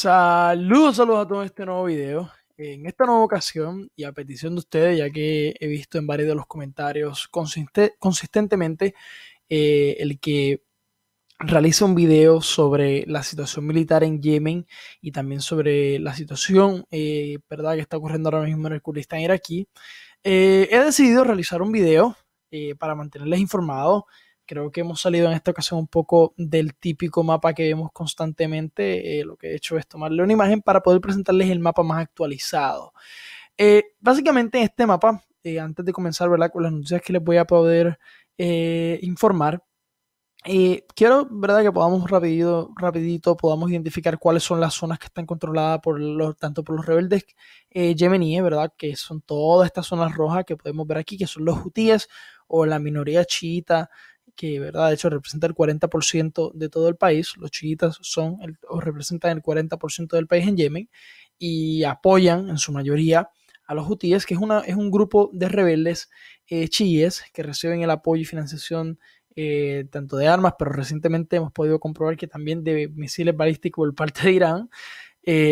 Saludos a todos en este nuevo video. En esta nueva ocasión y a petición de ustedes, ya que he visto en varios de los comentarios consistentemente el que realiza un video sobre la situación militar en Yemen y también sobre la situación ¿verdad? Que está ocurriendo ahora mismo en el Kurdistán iraquí. He decidido realizar un video para mantenerles informados. Creo que hemos salido en esta ocasión un poco del típico mapa que vemos constantemente. Lo que he hecho es tomarle una imagen para poder presentarles el mapa más actualizado. Básicamente este mapa, antes de comenzar, ¿verdad? Con las noticias que les voy a poder informar, quiero, ¿verdad? Que podamos rapidito podamos identificar cuáles son las zonas que están controladas tanto por los rebeldes yemeníes, ¿verdad? Que son todas estas zonas rojas que podemos ver aquí, que son los hutíes o la minoría chiita, que, ¿verdad? De hecho representa el 40% de todo el país. Los chiitas o representan el 40% del país en Yemen y apoyan en su mayoría a los hutíes, que es un grupo de rebeldes chiíes que reciben el apoyo y financiación tanto de armas, pero recientemente hemos podido comprobar que también de misiles balísticos por parte de Irán,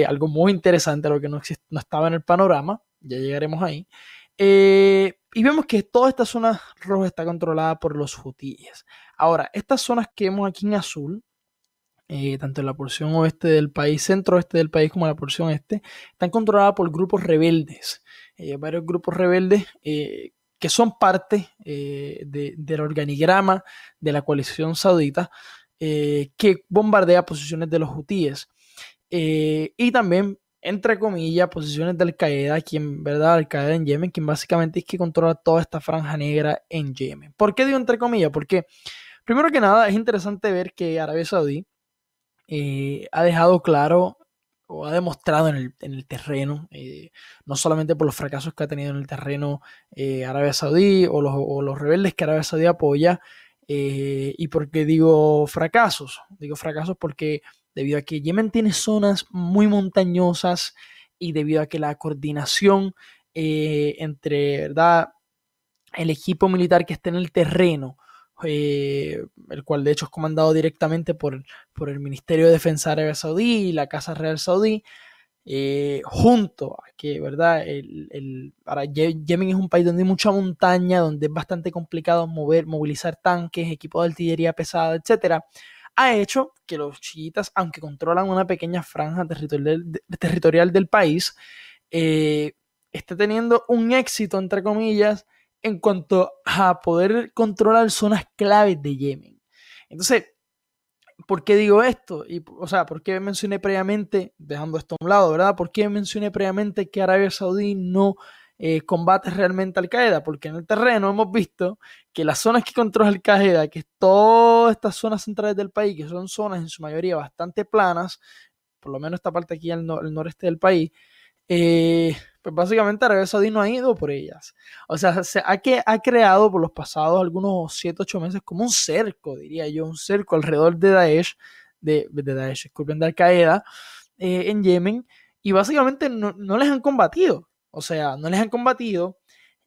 algo muy interesante, lo que no estaba en el panorama, ya llegaremos ahí. Y vemos que toda esta zona roja está controlada por los hutíes. Ahora, estas zonas que vemos aquí en azul, tanto en la porción oeste del país, centro-oeste del país, como en la porción este, están controladas por grupos rebeldes. Varios grupos rebeldes que son parte del organigrama de la coalición saudita que bombardea posiciones de los hutíes. Y también, entre comillas, posiciones de Al-Qaeda, quien, ¿verdad? Al-Qaeda en Yemen, quien básicamente es que controla toda esta franja negra en Yemen. ¿Por qué digo entre comillas? Porque, primero que nada, es interesante ver que Arabia Saudí ha dejado claro o ha demostrado en el terreno, no solamente por los fracasos que ha tenido en el terreno Arabia Saudí o los rebeldes que Arabia Saudí apoya, y porque digo fracasos porque debido a que Yemen tiene zonas muy montañosas y debido a que la coordinación entre, ¿verdad?, el equipo militar que está en el terreno, el cual de hecho es comandado directamente por el Ministerio de Defensa Árabe Saudí y la Casa Real Saudí, junto a que, ¿verdad? Ahora, Yemen es un país donde hay mucha montaña, donde es bastante complicado movilizar tanques, equipo de artillería pesada, etcétera, ha hecho que los chiitas, aunque controlan una pequeña franja territorial del país, eh, esté teniendo un éxito, entre comillas, en cuanto a poder controlar zonas claves de Yemen. Entonces, ¿por qué digo esto? O sea, ¿por qué mencioné previamente, dejando esto a un lado, ¿verdad? ¿Por qué mencioné previamente que Arabia Saudí no combate realmente Al Qaeda? Porque en el terreno hemos visto que las zonas que controla Al Qaeda, que es todas estas zonas centrales del país, que son zonas en su mayoría bastante planas, por lo menos esta parte aquí al noreste del país, pues básicamente Arabia Saudí no ha ido por ellas. O sea, ha creado por los pasados algunos 7, 8 meses como un cerco, diría yo, un cerco alrededor de Daesh, disculpen, de Al-Qaeda en Yemen, y básicamente no les han combatido. O sea, no les han combatido.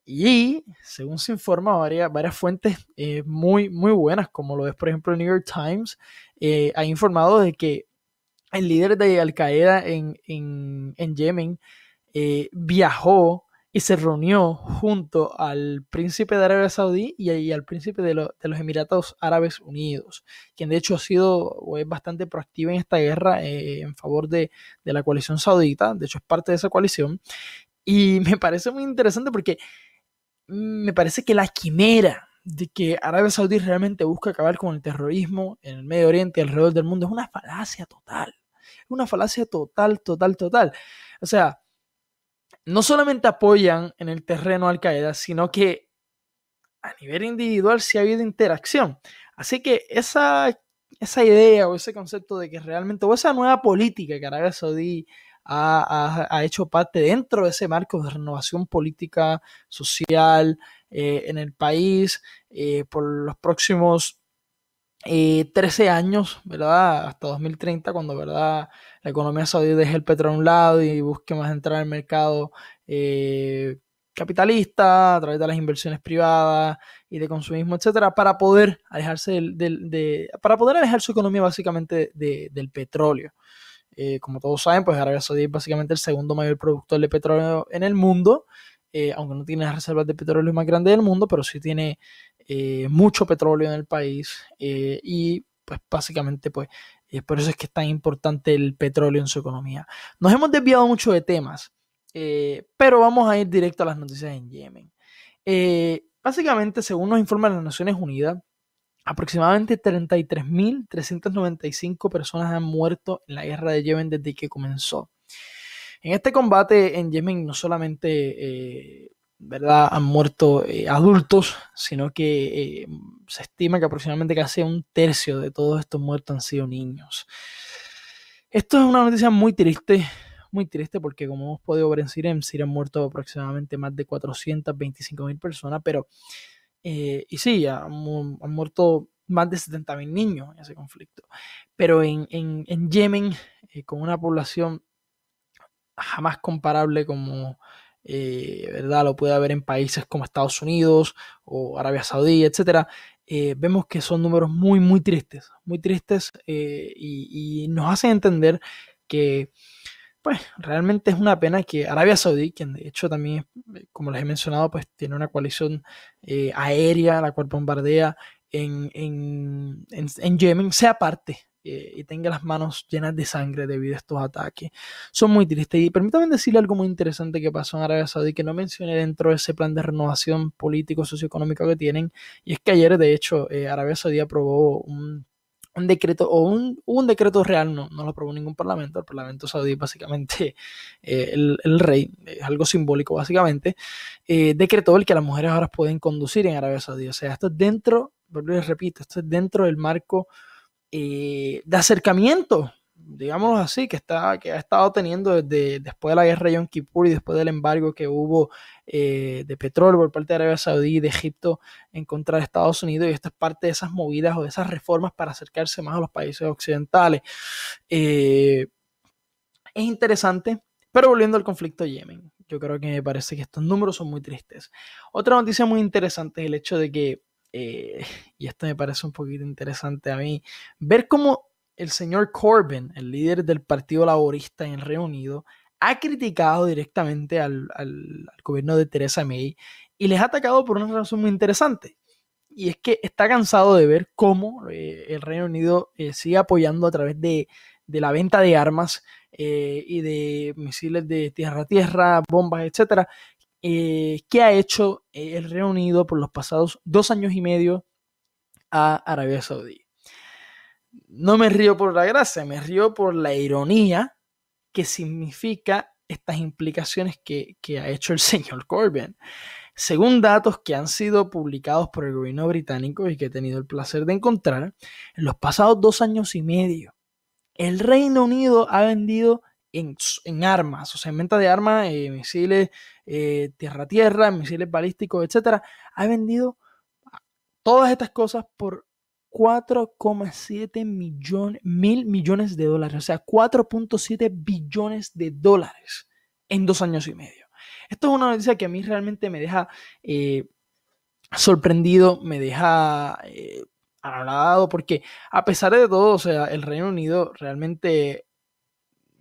Y según se informa, varias fuentes muy buenas, como lo es, por ejemplo, el New York Times, ha informado de que el líder de Al Qaeda en Yemen viajó y se reunió junto al príncipe de Arabia Saudí y al príncipe de los Emiratos Árabes Unidos, quien de hecho ha sido o es bastante proactiva en esta guerra en favor de la coalición saudita. De hecho es parte de esa coalición y me parece muy interesante porque me parece que la quimera de que Arabia Saudí realmente busca acabar con el terrorismo en el Medio Oriente y alrededor del mundo es una falacia total. Es una falacia total. O sea, no solamente apoyan en el terreno Al Qaeda, sino que a nivel individual sí ha habido interacción. Así que esa idea o ese concepto de que realmente, o esa nueva política que Arabia Saudí ha hecho parte dentro de ese marco de renovación política, social en el país por los próximos 13 años, ¿verdad? Hasta 2030, cuando, ¿verdad?, la economía saudí deje el petróleo a un lado y busque más entrar al mercado capitalista a través de las inversiones privadas y de consumismo, etcétera, para poder alejarse para poder alejar su economía básicamente del petróleo. Como todos saben, pues Arabia Saudí es básicamente el segundo mayor productor de petróleo en el mundo, aunque no tiene las reservas de petróleo más grandes del mundo, pero sí tiene mucho petróleo en el país y pues básicamente pues por eso es que es tan importante el petróleo en su economía. Nos hemos desviado mucho de temas, pero vamos a ir directo a las noticias en Yemen. Básicamente, según nos informan las Naciones Unidas, aproximadamente 33.395 personas han muerto en la guerra de Yemen desde que comenzó. En este combate en Yemen no solamente ¿verdad? Han muerto adultos, sino que se estima que aproximadamente casi un tercio de todos estos muertos han sido niños. Esto es una noticia muy triste porque como hemos podido ver en Siria han muerto aproximadamente más de 425.000 personas, pero y sí, han muerto más de 70.000 niños en ese conflicto. Pero en Yemen, con una población jamás comparable como ¿verdad? Lo puede haber en países como Estados Unidos o Arabia Saudí, etcétera. Vemos que son números muy tristes y nos hacen entender que pues realmente es una pena que Arabia Saudí, quien de hecho también, como les he mencionado, pues tiene una coalición aérea, la cual bombardea en Yemen, sea parte y tenga las manos llenas de sangre debido a estos ataques. Son muy tristes. Y permítanme decirle algo muy interesante que pasó en Arabia Saudí que no mencioné dentro de ese plan de renovación político socioeconómico que tienen. Y es que ayer, de hecho, Arabia Saudí aprobó un decreto o un decreto real, no lo aprobó ningún parlamento, el parlamento saudí básicamente el rey, es algo simbólico básicamente, decretó el que las mujeres ahora pueden conducir en Arabia Saudí, o sea, esto es dentro, vuelvo y repito, esto es dentro del marco de acercamiento, digámoslo así, que ha estado teniendo desde después de la guerra de Yom Kippur y después del embargo que hubo de petróleo por parte de Arabia Saudí y de Egipto en contra de Estados Unidos, y esto es parte de esas movidas o de esas reformas para acercarse más a los países occidentales. Es interesante, pero volviendo al conflicto de Yemen, yo creo que me parece que estos números son muy tristes. Otra noticia muy interesante es el hecho de que, y esto me parece un poquito interesante a mí, ver cómo el señor Corbyn, el líder del Partido Laborista en el Reino Unido, ha criticado directamente al gobierno de Theresa May y les ha atacado por una razón muy interesante. Y es que está cansado de ver cómo el Reino Unido sigue apoyando a través de la venta de armas y de misiles de tierra a tierra, bombas, etcétera, que ha hecho el Reino Unido por los pasados 2 años y medio a Arabia Saudí. No me río por la gracia, me río por la ironía que significa estas implicaciones que ha hecho el señor Corbyn. Según datos que han sido publicados por el gobierno británico y que he tenido el placer de encontrar, en los pasados 2 años y medio, el Reino Unido ha vendido en armas, o sea, en venta de armas, misiles tierra a tierra, misiles balísticos, etcétera, ha vendido todas estas cosas por 4,7 mil millones de dólares, o sea, 4,7 billones de dólares en 2 años y medio. Esto es una noticia que a mí realmente me deja sorprendido, me deja anonadado, porque a pesar de todo, o sea, el Reino Unido realmente,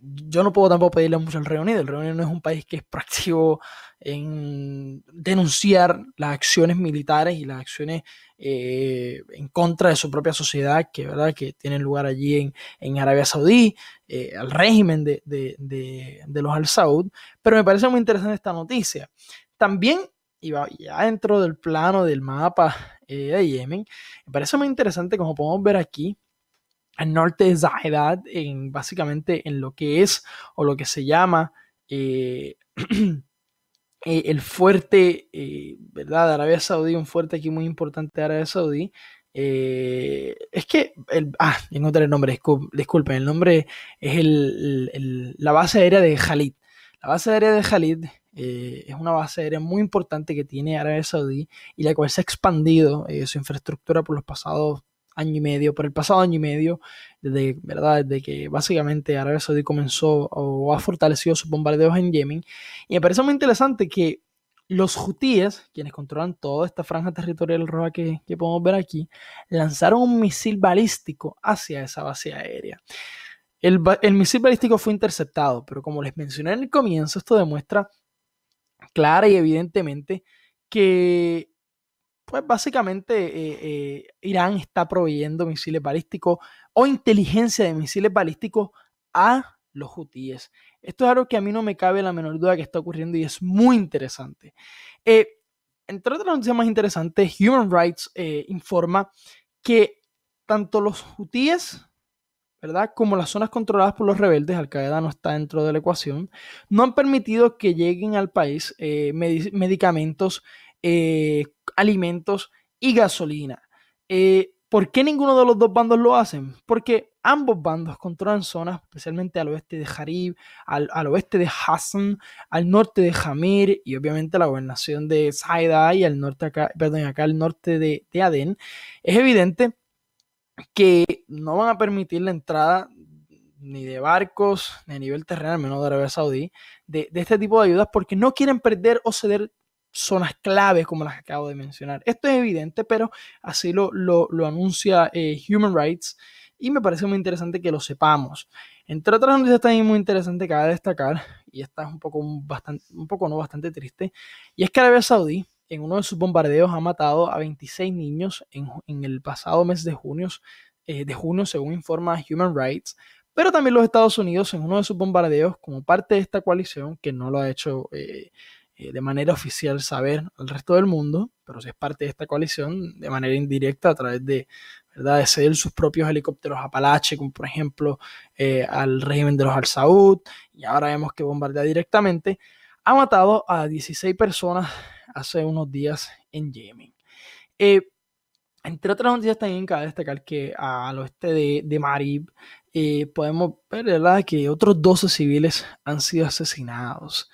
yo no puedo tampoco pedirle mucho al Reino Unido. El Reino Unido no es un país que es proactivo en denunciar las acciones militares y las acciones en contra de su propia sociedad, ¿verdad? Que tienen lugar allí en Arabia Saudí, al régimen de los Al Saud. Pero me parece muy interesante esta noticia. También, y ya dentro del plano del mapa de Yemen, me parece muy interesante, como podemos ver aquí, al norte de Zahedat, básicamente en lo que es o lo que se llama el fuerte, ¿verdad? De Arabia Saudí, un fuerte aquí muy importante de Arabia Saudí. Es que, encontré el nombre, disculpen, el nombre es la base aérea de Khalid. La base aérea de Khalid es una base aérea muy importante que tiene Arabia Saudí y la cual se ha expandido su infraestructura por el pasado año y medio, desde que básicamente Arabia Saudí comenzó o ha fortalecido sus bombardeos en Yemen. Y me parece muy interesante que los hutíes, quienes controlan toda esta franja territorial roja que podemos ver aquí, lanzaron un misil balístico hacia esa base aérea. El misil balístico fue interceptado, pero como les mencioné en el comienzo, esto demuestra clara y evidentemente que pues básicamente Irán está proveyendo misiles balísticos o inteligencia de misiles balísticos a los hutíes. Esto es algo que a mí no me cabe la menor duda que está ocurriendo y es muy interesante. Eh, Entre otras noticias más interesantes, Human Rights informa que tanto los hutíes, ¿verdad?, como las zonas controladas por los rebeldes, Al-Qaeda no está dentro de la ecuación, no han permitido que lleguen al país medicamentos, eh, alimentos y gasolina. ¿Por qué ninguno de los dos bandos lo hacen? Porque ambos bandos controlan zonas, especialmente al oeste de Jarib, al oeste de Hassan, al norte de Jamir y obviamente la gobernación de Saida y al norte acá, perdón, acá al norte de Adén. Es evidente que no van a permitir la entrada ni de barcos, ni a nivel terrenal, menos de Arabia Saudí, de este tipo de ayudas porque no quieren perder o ceder zonas claves como las que acabo de mencionar. Esto es evidente, pero así lo anuncia Human Rights y me parece muy interesante que lo sepamos. Entre otras noticias también muy interesante que cabe destacar, y esta es un poco no bastante triste, y es que Arabia Saudí en uno de sus bombardeos ha matado a 26 niños en el pasado mes de junio, según informa Human Rights, pero también los Estados Unidos en uno de sus bombardeos, como parte de esta coalición, que no lo ha hecho de manera oficial saber al resto del mundo, pero si es parte de esta coalición de manera indirecta a través de, ¿verdad?, de ceder sus propios helicópteros Apache, como por ejemplo al régimen de los Al-Saud, y ahora vemos que bombardea directamente, ha matado a 16 personas hace unos días en Yemen. Entre otras noticias también cabe destacar que al oeste de Marib podemos ver, ¿verdad?, que otros 12 civiles han sido asesinados.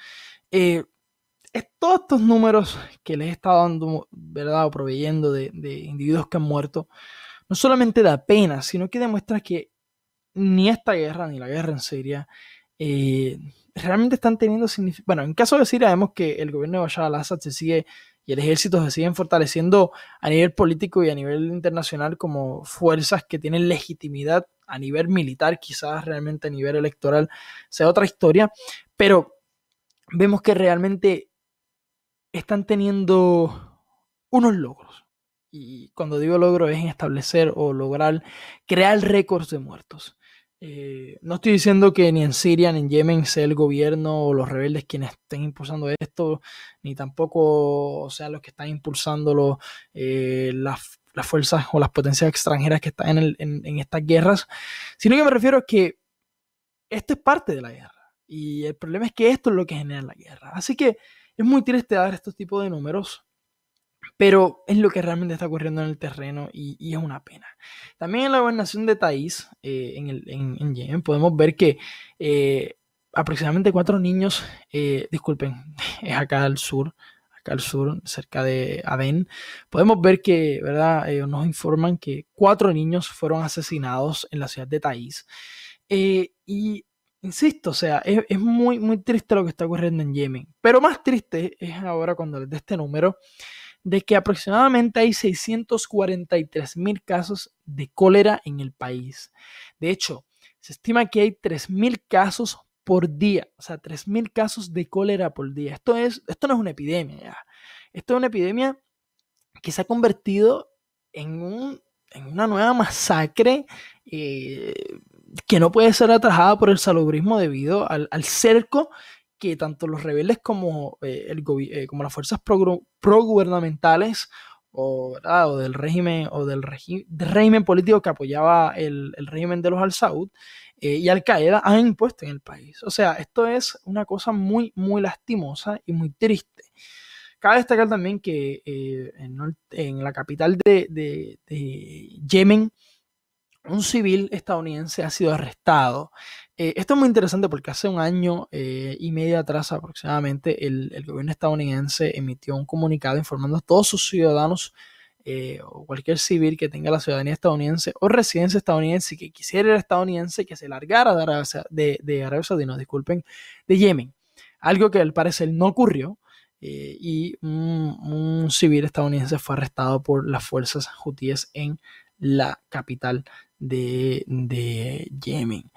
Todos estos números que les he estado dando, ¿verdad?, o proveyendo de individuos que han muerto, no solamente da pena, sino que demuestra que ni esta guerra, ni la guerra en Siria, realmente están teniendo significado. Bueno, en caso de Siria vemos que el gobierno de Bashar al-Assad se sigue y el ejército se siguen fortaleciendo a nivel político y a nivel internacional como fuerzas que tienen legitimidad a nivel militar, quizás realmente a nivel electoral sea otra historia, pero vemos que realmente están teniendo unos logros. Y cuando digo logro es en establecer o lograr crear récords de muertos. No estoy diciendo que ni en Siria ni en Yemen sea el gobierno o los rebeldes quienes estén impulsando esto, ni tampoco sean los que están impulsando las fuerzas o las potencias extranjeras que están en estas guerras, sino que me refiero a que esto es parte de la guerra. Y el problema es que esto es lo que genera la guerra. Así que es muy triste dar estos tipos de números, pero es lo que realmente está ocurriendo en el terreno y es una pena. También en la gobernación de Taiz, en Yemen, podemos ver que aproximadamente 4 niños, disculpen, es acá al sur, cerca de Adén, podemos ver que, ¿verdad?, nos informan que 4 niños fueron asesinados en la ciudad de Taiz. Y insisto, o sea, es muy, muy triste lo que está ocurriendo en Yemen, pero más triste es ahora cuando les dé este número de que aproximadamente hay 643.000 casos de cólera en el país. De hecho, se estima que hay 3.000 casos por día, o sea, 3.000 casos de cólera por día. Esto no es una epidemia ya. Esto es una epidemia que se ha convertido en una nueva masacre que no puede ser atajada por el salubrismo debido al cerco que tanto los rebeldes como, como las fuerzas progubernamentales o del régimen político que apoyaba el régimen de los Al-Saud y Al-Qaeda han impuesto en el país. O sea, esto es una cosa muy, muy lastimosa y muy triste. Cabe destacar también que en la capital de Yemen, un civil estadounidense ha sido arrestado. Esto es muy interesante porque hace un año y medio atrás aproximadamente el gobierno estadounidense emitió un comunicado informando a todos sus ciudadanos o cualquier civil que tenga la ciudadanía estadounidense o residencia estadounidense y que quisiera ir estadounidense que se largara de Arabia Saudí, no, disculpen, de Yemen. Algo que al parecer no ocurrió. Y un civil estadounidense fue arrestado por las fuerzas hutíes en la capital de Yemen.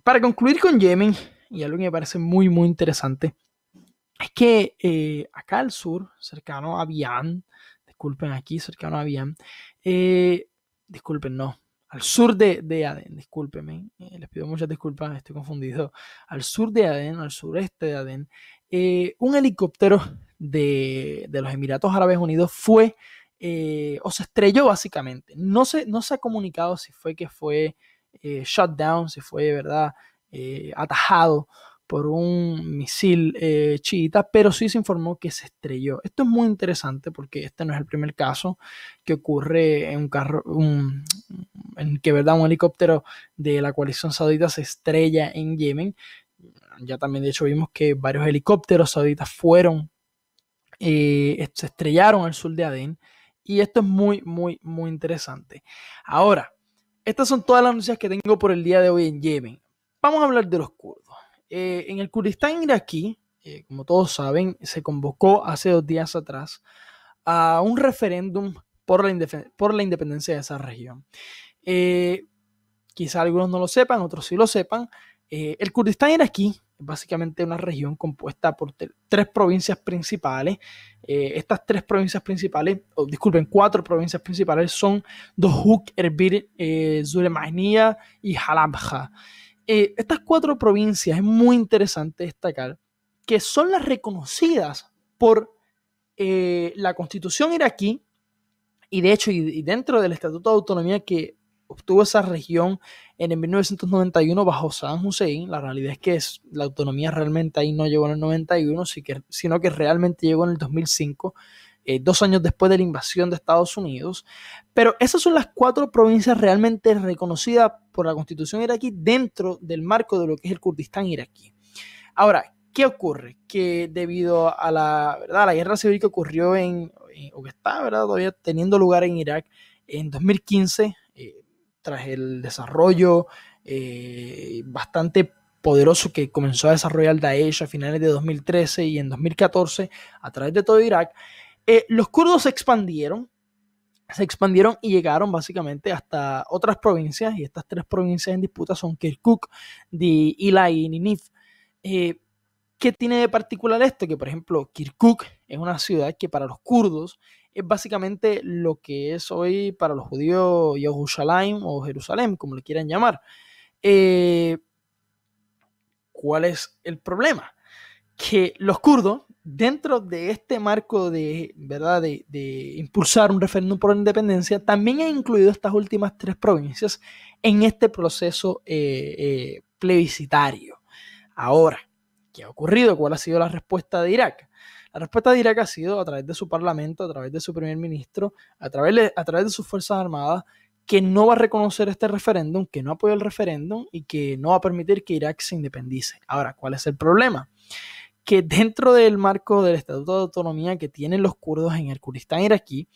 Para concluir con Yemen, y algo que me parece muy, muy interesante, es que acá al sur, cercano a Bian, disculpen, aquí cercano a Bian, disculpen, no, al sur de Adén, discúlpenme, les pido muchas disculpas, estoy confundido, al sur de Adén, al sureste de Adén, un helicóptero de los Emiratos Árabes Unidos fue, o se estrelló básicamente, no se ha comunicado si fue que fue shut down, si fue, ¿verdad?, atajado por un misil chiita, pero sí se informó que se estrelló. Esto es muy interesante porque este no es el primer caso que ocurre en un carro, en que, ¿verdad?, un helicóptero de la coalición saudita se estrella en Yemen. Ya también, de hecho, vimos que varios helicópteros sauditas se estrellaron al sur de Adén, y esto es muy, muy, muy interesante. Ahora, estas son todas las noticias que tengo por el día de hoy en Yemen. Vamos a hablar de los kurdos. En el Kurdistán iraquí, como todos saben, se convocó hace 2 días atrás a un referéndum por la independencia de esa región. Quizá algunos no lo sepan, otros sí lo sepan. El Kurdistán iraquí es básicamente una región compuesta por 3 provincias principales. Estas 3 provincias principales, disculpen, 4 provincias principales son Dohuk, Erbil, Züleymaniyya y Halabja. Estas 4 provincias es muy interesante destacar que son las reconocidas por la constitución iraquí, y de hecho, y dentro del Estatuto de Autonomía que obtuvo esa región en el 1991 bajo Saddam Hussein. La realidad es que la autonomía realmente ahí no llegó en el 91, sino que realmente llegó en el 2005, 2 años después de la invasión de Estados Unidos. Pero esas son las 4 provincias realmente reconocidas por la constitución iraquí dentro del marco de lo que es el Kurdistán iraquí. Ahora, ¿qué ocurre? Que debido a la guerra civil que ocurrió o que está, ¿verdad?, todavía teniendo lugar en Irak en 2015, tras el desarrollo bastante poderoso que comenzó a desarrollar Daesh a finales de 2013 y en 2014 a través de todo Irak, los kurdos se expandieron y llegaron básicamente hasta otras provincias, y estas 3 provincias en disputa son Kirkuk, Diyala y Ninif. ¿Qué tiene de particular esto? Que, por ejemplo, Kirkuk es una ciudad que para los kurdos es básicamente lo que es hoy para los judíos Yerushalayim o Jerusalén, como le quieran llamar. ¿Cuál es el problema? Que los kurdos, dentro de este marco de, ¿verdad?, de impulsar un referéndum por la independencia, también han incluido estas últimas 3 provincias en este proceso plebiscitario. Ahora, ¿qué ha ocurrido? ¿Cuál ha sido la respuesta de Irak? La respuesta de Irak ha sido, a través de su parlamento, a través de su primer ministro, a través de sus fuerzas armadas, que no va a reconocer este referéndum, que no apoya el referéndum y que no va a permitir que Irak se independice. Ahora, ¿cuál es el problema? Que dentro del marco del Estatuto de Autonomía que tienen los kurdos en el Kurdistán iraquí,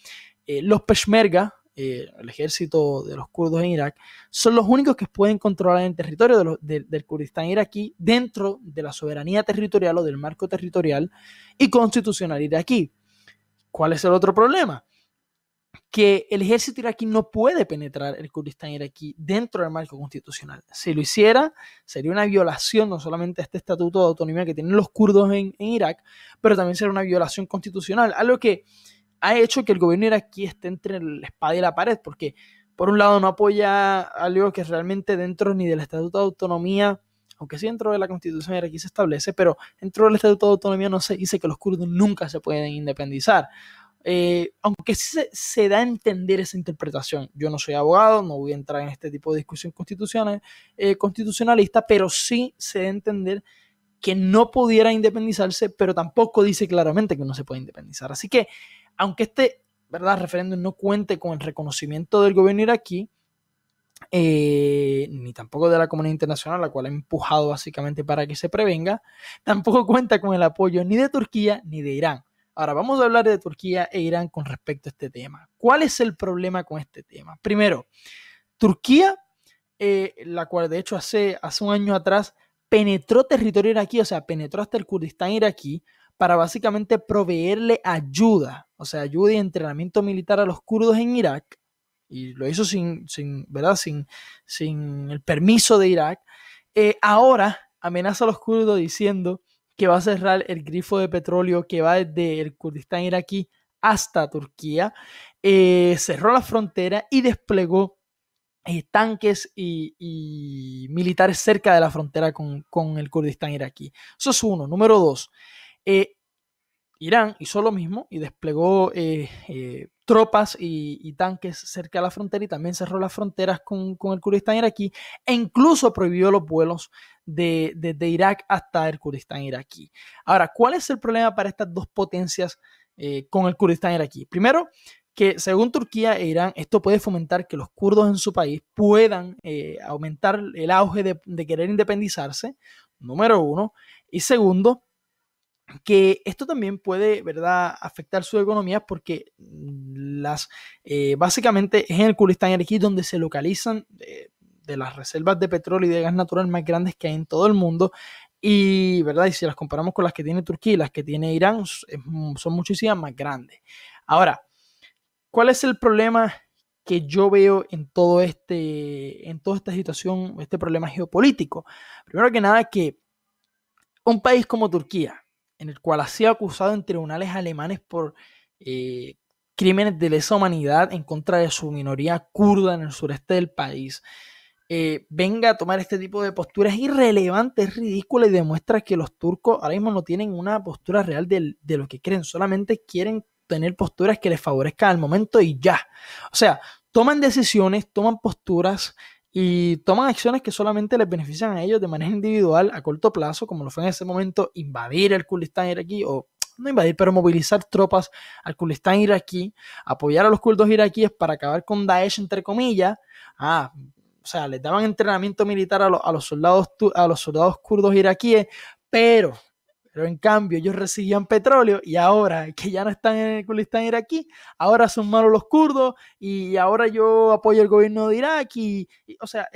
los Peshmerga, el ejército de los kurdos en Irak, son los únicos que pueden controlar el territorio del Kurdistán iraquí dentro de la soberanía territorial o del marco territorial y constitucional iraquí. ¿Cuál es el otro problema? Que el ejército iraquí no puede penetrar el Kurdistán iraquí dentro del marco constitucional. Si lo hiciera, sería una violación no solamente a este estatuto de autonomía que tienen los kurdos en Irak, pero también sería una violación constitucional, algo que ha hecho que el gobierno iraquí esté entre la espada y la pared, porque por un lado no apoya algo que realmente dentro ni del estatuto de autonomía, aunque sí dentro de la constitución iraquí se establece, pero dentro del estatuto de autonomía no se dice que los kurdos nunca se pueden independizar. Aunque sí se da a entender esa interpretación. Yo no soy abogado, no voy a entrar en este tipo de discusión constitucionalista, pero sí se da a entender que no pudiera independizarse, pero tampoco dice claramente que no se puede independizar. Así que, aunque este, ¿verdad?, referéndum no cuente con el reconocimiento del gobierno iraquí, ni tampoco de la comunidad internacional, la cual ha empujado básicamente para que se prevenga, tampoco cuenta con el apoyo ni de Turquía ni de Irán. Ahora, vamos a hablar de Turquía e Irán con respecto a este tema. ¿Cuál es el problema con este tema? Primero, Turquía, la cual de hecho hace un año atrás penetró territorio iraquí, o sea, penetró hasta el Kurdistán iraquí para básicamente proveerle ayuda, o sea, ayuda y entrenamiento militar a los kurdos en Irak. y lo hizo ¿verdad? Sin el permiso de Irak, ahora amenaza a los kurdos diciendo que va a cerrar el grifo de petróleo que va desde el Kurdistán iraquí hasta Turquía. Cerró la frontera y desplegó tanques y militares cerca de la frontera con el Kurdistán iraquí. Eso es uno. Número dos, Irán hizo lo mismo y desplegó tropas y tanques cerca de la frontera y también cerró las fronteras con el Kurdistán iraquí e incluso prohibió los vuelos desde Irak hasta el Kurdistán iraquí. Ahora, ¿cuál es el problema para estas dos potencias con el Kurdistán iraquí? Primero, que según Turquía e Irán, esto puede fomentar que los kurdos en su país puedan aumentar el auge de querer independizarse, número uno. Y segundo, que esto también puede, ¿verdad?, afectar su economía porque básicamente es en el Kurdistán iraquí donde se localizan de las reservas de petróleo y de gas natural más grandes que hay en todo el mundo y, ¿verdad?, y si las comparamos con las que tiene Turquía y las que tiene Irán, son muchísimas más grandes. Ahora, ¿cuál es el problema que yo veo en toda esta situación, este problema geopolítico? Primero que nada, que un país como Turquía, en el cual ha sido acusado en tribunales alemanes por crímenes de lesa humanidad en contra de su minoría kurda en el sureste del país, venga a tomar este tipo de posturas irrelevantes, ridículas y demuestra que los turcos ahora mismo no tienen una postura real de lo que creen, solamente quieren tener posturas que les favorezcan al momento y ya. O sea, toman decisiones, toman posturas y toman acciones que solamente les benefician a ellos de manera individual a corto plazo, como lo fue en ese momento invadir el Kurdistán iraquí o no invadir, pero movilizar tropas al Kurdistán iraquí, apoyar a los kurdos iraquíes para acabar con Daesh, entre comillas. O sea, les daban entrenamiento militar a los soldados kurdos iraquíes, pero en cambio ellos recibían petróleo y ahora que ya no están en el Kurdistán iraquí, ahora son malos los kurdos y ahora yo apoyo el gobierno de Irak o sea,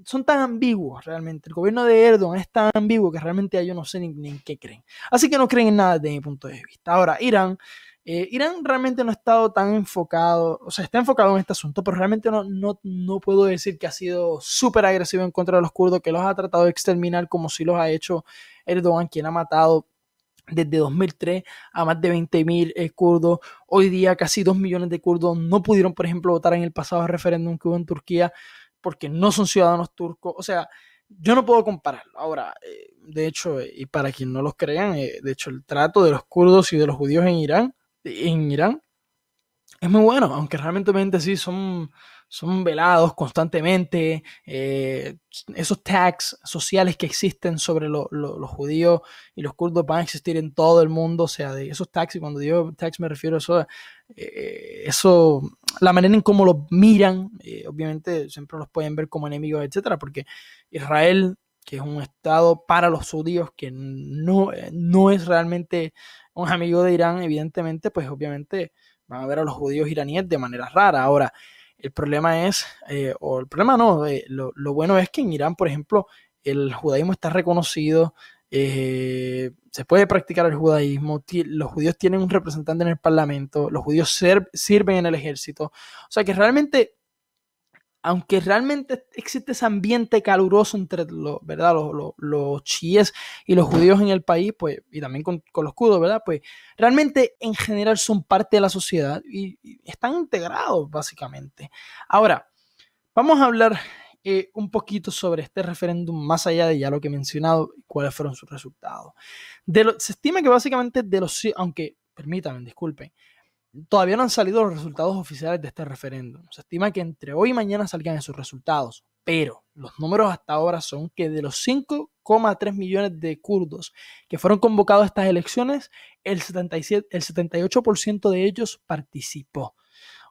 son tan ambiguos realmente. El gobierno de Erdogan es tan ambiguo que realmente yo no sé ni en qué creen. Así que no creen en nada desde mi punto de vista. Ahora, Irán realmente no ha estado tan enfocado, o sea, está enfocado en este asunto, pero realmente no puedo decir que ha sido súper agresivo en contra de los kurdos, que los ha tratado de exterminar como si los ha hecho Erdogan, quien ha matado desde 2003 a más de 20.000 kurdos. Hoy día casi 2 millones de kurdos no pudieron, por ejemplo, votar en el pasado referéndum que hubo en Turquía porque no son ciudadanos turcos. O sea, yo no puedo compararlo. Ahora, de hecho, y para quien no los crean, de hecho, el trato de los kurdos y de los judíos en Irán es muy bueno, aunque realmente sí son velados constantemente. Esos tags sociales que existen sobre los judíos y los kurdos van a existir en todo el mundo. O sea, de esos tags, y cuando digo tags me refiero a eso, la manera en cómo los miran, obviamente siempre los pueden ver como enemigos, etcétera, porque Israel, que es un estado para los judíos que no es realmente un amigo de Irán, evidentemente, pues obviamente van a ver a los judíos iraníes de manera rara. Ahora, el problema es, o el problema no, lo bueno es que en Irán, por ejemplo, el judaísmo está reconocido, se puede practicar el judaísmo, los judíos tienen un representante en el parlamento, los judíos sirven en el ejército. O sea que realmente, aunque realmente existe ese ambiente caluroso entre ¿verdad? Los chiíes y los judíos en el país, pues, y también con los kurdos, ¿verdad? Pues realmente en general son parte de la sociedad y están integrados básicamente. Ahora, vamos a hablar un poquito sobre este referéndum más allá de ya lo que he mencionado y cuáles fueron sus resultados. Se estima que básicamente aunque, permítanme, disculpen, todavía no han salido los resultados oficiales de este referéndum. Se estima que entre hoy y mañana salgan esos resultados, pero los números hasta ahora son que de los 5,3 millones de kurdos que fueron convocados a estas elecciones, el 78% de ellos participó.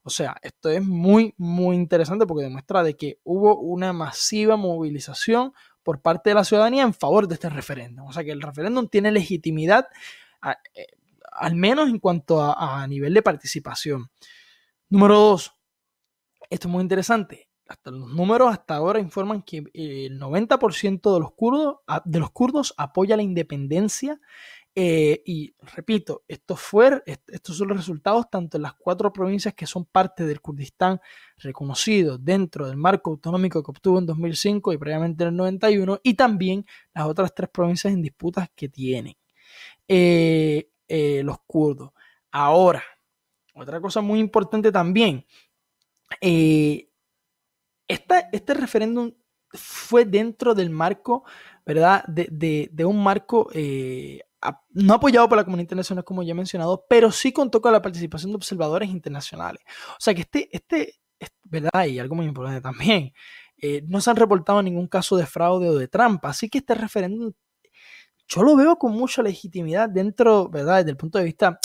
O sea, esto es muy, muy interesante porque demuestra de que hubo una masiva movilización por parte de la ciudadanía en favor de este referéndum. O sea, que el referéndum tiene legitimidad al menos en cuanto a nivel de participación. Número 2, esto es muy interesante. Los números hasta ahora informan que el 90% de los kurdos apoya la independencia Y repito, estos son los resultados tanto en las 4 provincias que son parte del Kurdistán reconocido dentro del marco autonómico que obtuvo en 2005 y previamente en el 91, y también las otras 3 provincias en disputas que tienen los kurdos. Ahora, otra cosa muy importante también, eh, este referéndum fue dentro del marco, ¿verdad? De un marco no apoyado por la comunidad internacional, como ya he mencionado, pero sí contó con la participación de observadores internacionales. O sea que ¿verdad? Y algo muy importante también, no se han reportado ningún caso de fraude o de trampa, así que este referéndum yo lo veo con mucha legitimidad dentro, ¿verdad? Desde el punto de vista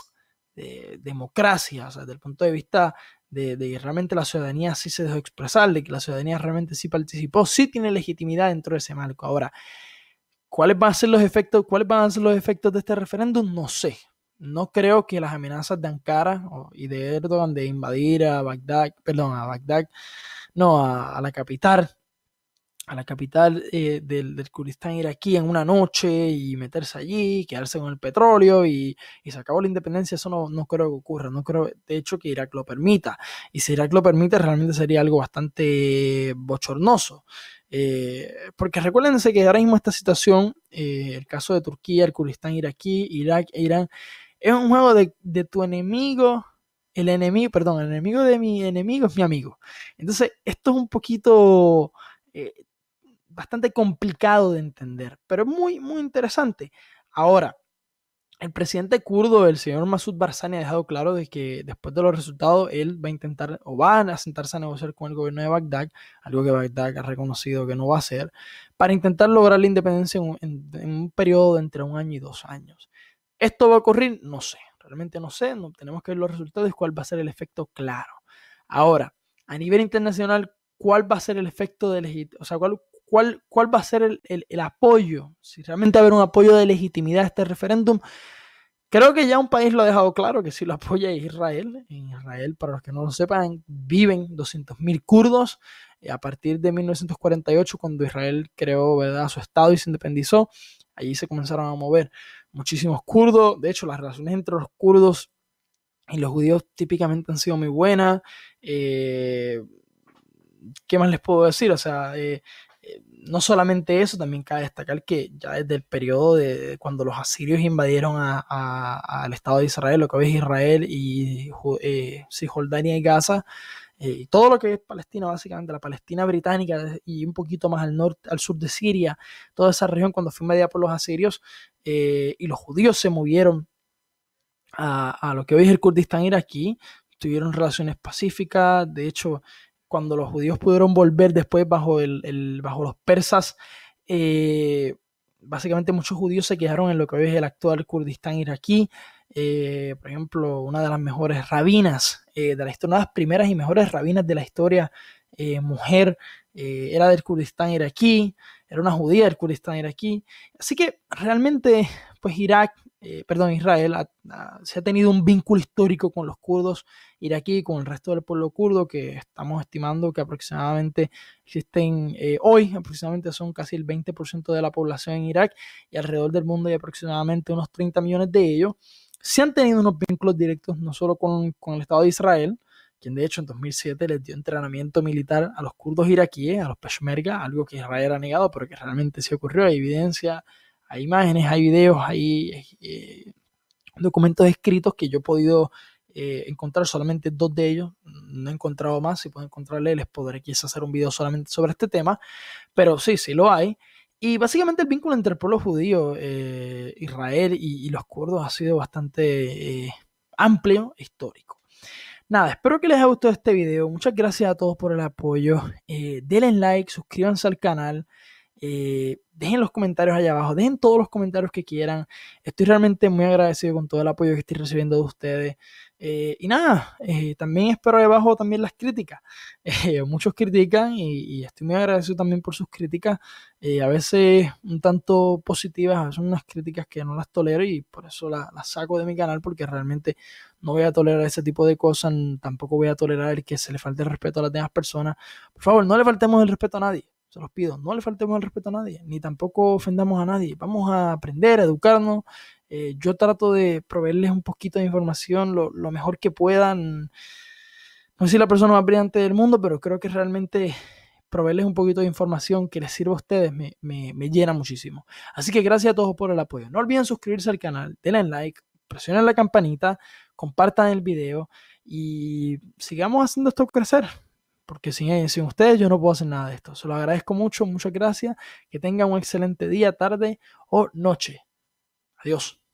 de democracia, o sea, desde el punto de vista de realmente la ciudadanía sí se dejó expresar, de que la ciudadanía realmente sí participó, sí tiene legitimidad dentro de ese marco. Ahora, ¿cuáles van a ser los efectos de este referéndum? No sé. No creo que las amenazas de Ankara y de Erdogan de invadir a Bagdad, no, a la capital del Kurdistán iraquí en una noche y meterse allí, quedarse con el petróleo y se acabó la independencia. Eso no creo que ocurra, no creo de hecho que Irak lo permita, y si Irak lo permite realmente sería algo bastante bochornoso, porque recuérdense que ahora mismo esta situación, el caso de Turquía, el Kurdistán iraquí, Irak e Irán, es un juego de tu enemigo. El enemigo de mi enemigo es mi amigo. Entonces, esto es un poquito bastante complicado de entender, pero muy, muy interesante. Ahora, el presidente kurdo, el señor Masoud Barzani, ha dejado claro de que después de los resultados él va a intentar o van a sentarse a negociar con el gobierno de Bagdad, algo que Bagdad ha reconocido que no va a hacer, para intentar lograr la independencia en un periodo de entre 1 año y 2 años. ¿Esto va a ocurrir? No sé, realmente no sé, no, tenemos que ver los resultados y cuál va a ser el efecto claro. Ahora, a nivel internacional, ¿cuál va a ser el efecto o sea, cuál va a ser el apoyo? Si realmente va a haber un apoyo de legitimidad a este referéndum. Creo que ya un país lo ha dejado claro que sí lo apoya, es Israel. En Israel, para los que no lo sepan, viven 200.000 kurdos. A partir de 1948, cuando Israel creó, ¿verdad?, su estado y se independizó, allí se comenzaron a mover muchísimos kurdos. De hecho, las relaciones entre los kurdos y los judíos típicamente han sido muy buenas. ¿Qué más les puedo decir? O sea, no solamente eso, también cabe destacar que ya desde el periodo de cuando los asirios invadieron al Estado de Israel, lo que hoy es Israel y Cisjordania y Gaza, y todo lo que es Palestina, básicamente la Palestina británica y un poquito más al norte, al sur de Siria, toda esa región cuando fue invadida por los asirios, y los judíos se movieron a lo que hoy es el Kurdistán iraquí, tuvieron relaciones pacíficas. De hecho, cuando los judíos pudieron volver después bajo los persas, básicamente muchos judíos se quedaron en lo que hoy es el actual Kurdistán iraquí. Por ejemplo, una de las mejores rabinas de la historia, una de las primeras y mejores rabinas de la historia, mujer, era del Kurdistán iraquí, era una judía del Kurdistán iraquí. Así que realmente, pues Israel se ha tenido un vínculo histórico con los kurdos iraquí, con el resto del pueblo kurdo, que estamos estimando que aproximadamente existen hoy, aproximadamente son casi el 20% de la población en Irak, y alrededor del mundo hay aproximadamente unos 30 millones de ellos. Se han tenido unos vínculos directos no solo con el Estado de Israel, quien de hecho en 2007 les dio entrenamiento militar a los kurdos iraquíes, a los Peshmerga, algo que Israel ha negado, pero que realmente sí ocurrió. Hay evidencia, hay imágenes, hay videos, hay documentos escritos que yo he podido encontrar, solamente 2 de ellos, no he encontrado más. Si puedo encontrarle, les podré quizás hacer un video solamente sobre este tema, pero sí lo hay. Y básicamente el vínculo entre el pueblo judío, Israel y los kurdos ha sido bastante amplio e histórico. Nada, espero que les haya gustado este video. Muchas gracias a todos por el apoyo. Denle like, suscríbanse al canal. Dejen los comentarios allá abajo. Dejen todos los comentarios que quieran. Estoy realmente muy agradecido con todo el apoyo que estoy recibiendo de ustedes. Y nada, también espero ahí abajo también las críticas. Muchos critican y estoy muy agradecido también por sus críticas. A veces un tanto positivas, a veces unas críticas que no las tolero y por eso las saco de mi canal, porque realmente no voy a tolerar ese tipo de cosas. Tampoco voy a tolerar el que se le falte el respeto a las demás personas. Por favor, no le faltemos el respeto a nadie. se los pido, no le faltemos el respeto a nadie, ni tampoco ofendamos a nadie. Vamos a aprender, a educarnos. Yo trato de proveerles un poquito de información lo mejor que puedan. No soy la persona más brillante del mundo, pero creo que realmente proveerles un poquito de información que les sirva a ustedes me llena muchísimo. Así que gracias a todos por el apoyo. No olviden suscribirse al canal, denle like, presionen la campanita, compartan el video y sigamos haciendo esto crecer. Porque sin ustedes yo no puedo hacer nada de esto. Se lo agradezco mucho, muchas gracias. Que tengan un excelente día, tarde o noche. Adiós.